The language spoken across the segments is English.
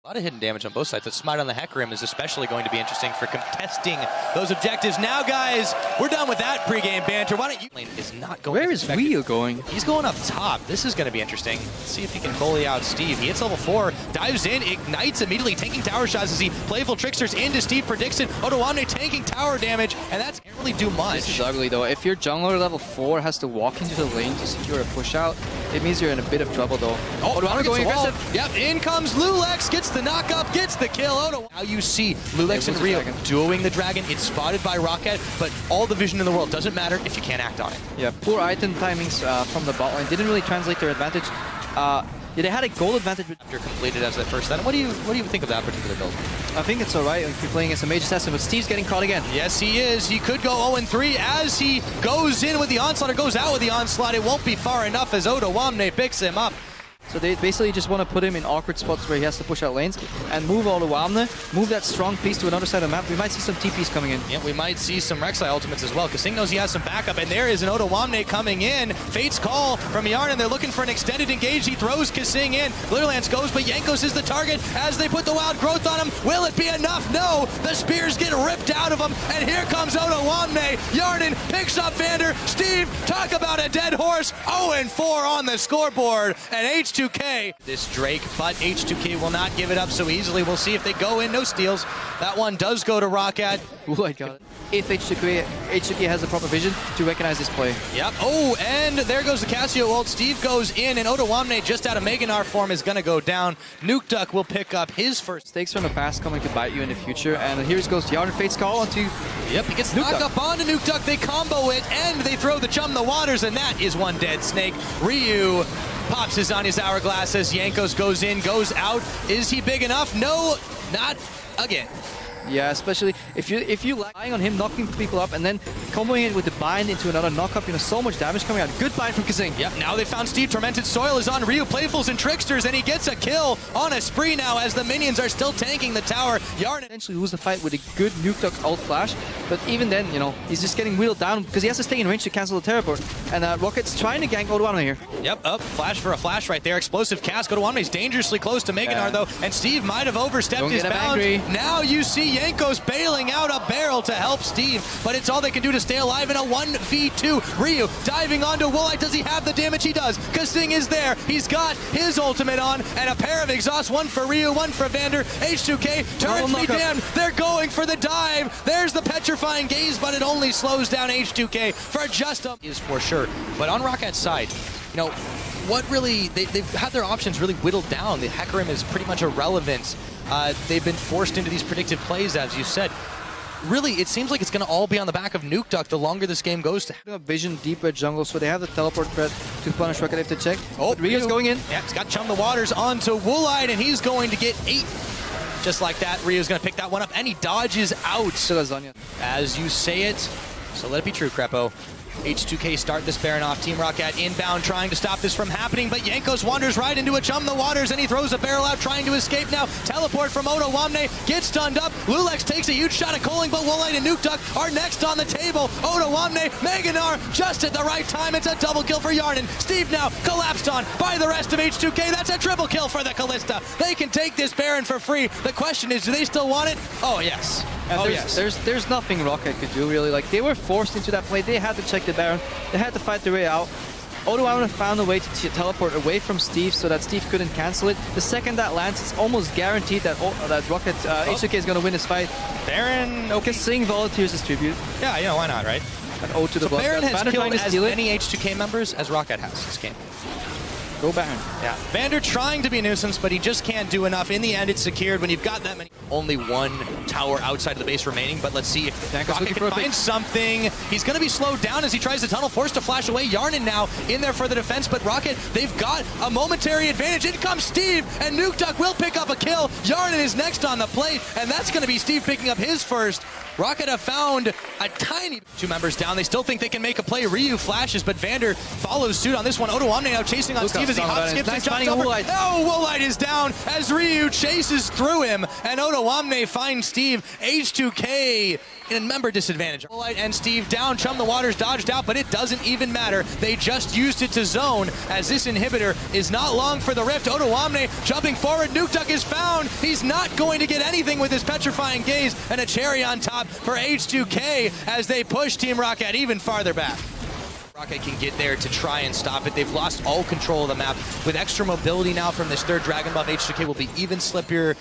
A lot of hidden damage on both sides. The smite on the Heck Rim is especially going to be interesting for contesting those objectives. Now, guys, we're done with that pregame banter. Why don't you... Is not going. Where is Ryu going? He's going up top. This is going to be interesting. Let's see if he can bully out Steve. He hits level 4, dives in, ignites immediately, taking tower shots as he playful tricksters into Steve predicts it. Otoamne taking tower damage, and that can't really do much. This is ugly, though. If your jungler level 4 has to walk into the lane to secure a push out, it means you're in a bit of trouble, though. Oh, Otoamne going aggressive. Yep, in comes Lulex, gets the knock up, gets the kill. Now you see Lulex and Rio dueling the dragon. It's spotted by Roccat, but all the vision in the world doesn't matter if you can't act on it. Yeah, poor item timings from the bot lane didn't really translate their advantage. Yeah, they had a goal advantage. After completed as that first set. What do you think of that particular build? I think it's alright if you're playing against a mage assassin, but Steve's getting caught again. Yes, he is. He could go 0-3 as he goes in with the onslaught or goes out with the onslaught. It won't be far enough as Otoamne picks him up. So they basically just want to put him in awkward spots where he has to push out lanes and move Otoamne, move that strong piece to another side of the map. We might see some TPs coming in. Yeah, we might see some Rek'Sai ultimates as well, because Sing knows he has some backup, and there is an Otoamne coming in. Fate's call from Yarn, and they're looking for an extended engage. He throws Kasing in. Glitterlance goes, but Jankos is the target as they put the wild growth on him. Will it be enough? No! The spears get ripped out of him, and here comes Otoamne. Yarnin picks up Vander. Steve, talk about a dead horse. 0-4 on the scoreboard, and H2K. This Drake, but H2K will not give it up so easily. We'll see if they go in. No steals. That one does go to Roccat. Oh, I got it. If H2K has the proper vision to recognize this play. Yep. Oh, and there goes the Cassio ult. Steve goes in, and Otoamne, just out of Meganar form, is going to go down. Nuke Duck will pick up his first. Mistakes from the past coming to bite you in the future, and here goes Yarn. Fate's call onto... Yep, he gets knocked up onto Nuke Duck. They combo it, and they throw the Chum the Waters, and that is one dead snake. Ryu pops his Zanya's Hourglass as Jankos goes in, goes out. Is he big enough? No, not again. Yeah, especially if you relying on him knocking people up and then comboing it with the bind into another knock-up, so much damage coming out. Good bind from Kasing. Yep, now they found Steve. Tormented Soil is on Ryu, Playfuls and Tricksters, and he gets a kill on a spree now as the minions are still tanking the tower. Yarn eventually lose the fight with a good Nuke Duck ult flash, but even then, he's just getting wheeled down because he has to stay in range to cancel the teleport. And Rocket's trying to gank Otoamne here. Yep, up, flash for a flash right there. Explosive cast. Otoamne's dangerously close to Meganar though, and Steve might have overstepped his bounds. Now you see Jankos bailing out a barrel to help Steve, but it's all they can do to stay alive in a 1v2. Ryu diving onto Woolite. Does he have the damage? He does. Kasing is there. He's got his ultimate on, and a pair of exhausts. One for Ryu, one for Vander. H2K, turns me damned. They're going for the dive. There's the petrifying gaze, but it only slows down H2K for just a... is for sure. But on Rockat's side, what really... They've had their options really whittled down. The Heck Rim is pretty much irrelevant. They've been forced into these predictive plays, as you said. Really, it seems like it's going to all be on the back of Nuke Duck the longer this game goes. Vision deep red jungle, so they have the teleport threat to punish Roccat if they check. Oh, Ryu's going in. Yeah, he's got Chum the Waters onto Woolite, and he's going to get 8. Just like that, Ryu's going to pick that one up, and he dodges out. So does Zanya. As you say it, so let it be true, Crepo. H2K start this Baron off. Team Roccat inbound trying to stop this from happening, but Jankos wanders right into a Chum the Waters, and he throws a barrel out trying to escape now. Teleport from Otoamne, gets stunned up. Lulex takes a huge shot at Coling, but Woolite and Nuke Duck are next on the table. Otoamne, Meganar, just at the right time. It's a double kill for Yarnin. Steve now collapsed on by the rest of H2K. That's a triple kill for the Kalista. They can take this Baron for free. The question is, do they still want it? Oh, yes. There's nothing Roccat could do, really. Like, they were forced into that play. They had to check the Baron. They had to fight their way out. Otoamne found a way to teleport away from Steve so that Steve couldn't cancel it. The second that lands, it's almost guaranteed that Roccat, H2K is going to win this fight. Baron, okay. Kasing volunteers his tribute. Yeah, why not, right? An ode to the blood. Baron has killed as many H2K members as Roccat has this game. Go Baron. Yeah, Vander trying to be a nuisance, but he just can't do enough. In the end, it's secured when you've got that many. Only one tower outside of the base remaining, but let's see if Roccat can find something. He's going to be slowed down as he tries to tunnel, forced to flash away. Yarnin now in there for the defense, but Roccat, they've got a momentary advantage. In comes Steve, and Nuke Duck will pick up a kill. Yarnin is next on the plate, and that's going to be Steve picking up his first. Roccat have found a tiny... 2 members down. They still think they can make a play. Ryu flashes, but Vander follows suit on this one. Otoamne now chasing on Steve as he hop skips and jumps over. Oh, Woolite is down as Ryu chases through him, and Otoamne finds Steve. Steve. H2K in a member disadvantage. And Steve down, Chum the Waters dodged out, but it doesn't even matter. They just used it to zone, as this inhibitor is not long for the rift. Odoamne jumping forward, Nukeduck is found. He's not going to get anything with his petrifying gaze, and a cherry on top for H2K as they push Team Roccat even farther back. Roccat can get there to try and stop it. They've lost all control of the map. With extra mobility now from this third Dragon buff, H2K will be even slippier,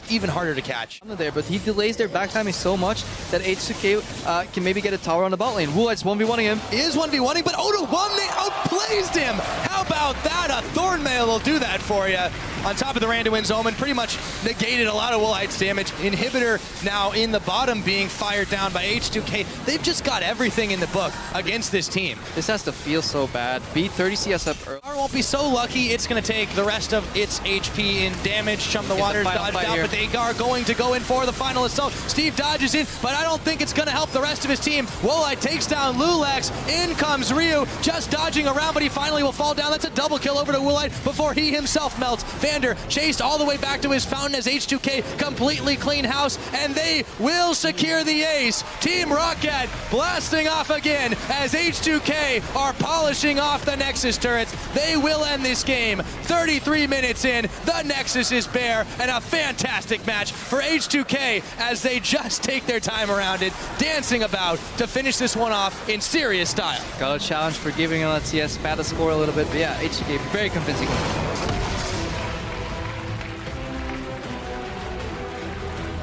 even harder to catch. There, but he delays their back timing so much that H2K can maybe get a tower on the bot lane. Woolite's 1v1ing him. He is 1v1ing, but Odoamne outplays him. How about that? A Thornmail will do that for you. On top of the Randuin's Omen, pretty much negated a lot of Woolite's damage. Inhibitor now in the bottom being fired down by H2K. They've just got everything in the book against this team. This has to feel so bad. Beat 30 CS up early. Won't be so lucky. It's going to take the rest of its HP in damage. Chum the Waters dodged out, but they are going to go in for the final assault. Steve dodges in, but I don't think it's going to help the rest of his team. Woolite takes down Lulax. In comes Ryu, just dodging around, but he finally will fall down. That's a double kill over to Woolite before he himself melts. Vander chased all the way back to his fountain as H2K completely clean house, and they will secure the ace. Team Roccat blasting off again as H2K are polishing off the Nexus turrets. They will end this game. 33 minutes in, the Nexus is bare, and a fantastic match for H2K as they just take their time around it, dancing about to finish this one off in serious style. Got a challenge for giving an LCS, bad to score a little bit, but yeah, H2K very convincing.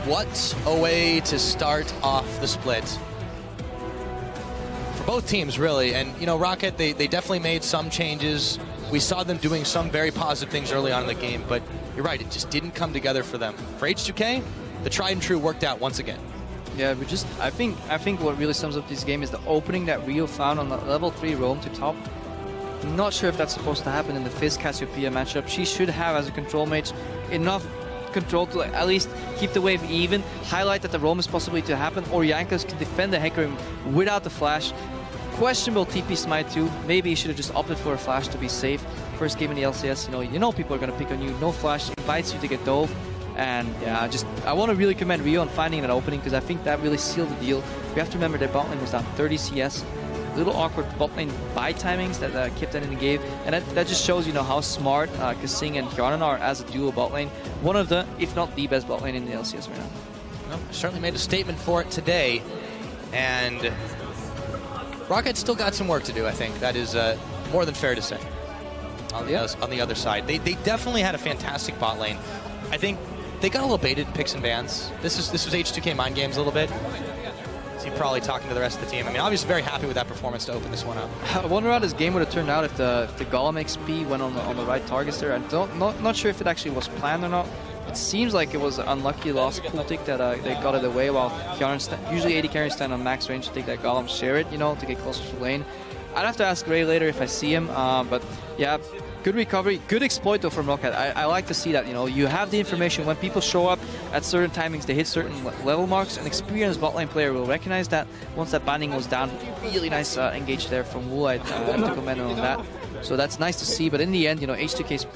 What a way to start off the split. For both teams, really. And, you know, Roccat, they definitely made some changes. We saw them doing some very positive things early on in the game, but you're right, it just didn't come together for them. For H2K, the tried and true worked out once again. Yeah, I think what really sums up this game is the opening that Rio found on the level 3 roam to top. I'm not sure if that's supposed to happen in the Fizz Cassiopeia matchup. She should have, as a control mage, enough control to at least keep the wave even, highlight that the roam is possibly to happen, or Jankos can defend the Hecarim without the flash. Questionable TP smite too. Maybe he should have just opted for a flash to be safe. First game in the LCS, you know people are going to pick on you. No flash invites you to get dove. And yeah, I want to really commend Rio on finding that opening, because I think that really sealed the deal. We have to remember their bot lane was down 30 CS. Little awkward bot lane buy timings that Kipten gave, and that just shows how smart Kasing and Hjarnan are as a dual bot lane. One of the, if not the best bot lane in the LCS right now. Well, certainly made a statement for it today, and Rocket's still got some work to do. I think that is more than fair to say. On the other side, they definitely had a fantastic bot lane. I think they got a little baited in picks and bans. This was H2K mind games a little bit. He's probably talking to the rest of the team. I mean, obviously very happy with that performance to open this one up. I wonder how this game would have turned out if the Golem XP went on the right targets there. I'm not sure if it actually was planned or not. It seems like it was an unlucky lost pool tick that they got it away, while usually AD carries stand on max range to take that Golem, share it, to get closer to lane. I'd have to ask Ray later if I see him, but yeah, good recovery, good exploit though from Roccat. I like to see that, you have the information when people show up at certain timings, they hit certain level marks. An experienced bot lane player will recognize that once that banding was down. Really nice engage there from Woolite. I have to commend on that. So that's nice to see, but in the end, H2K's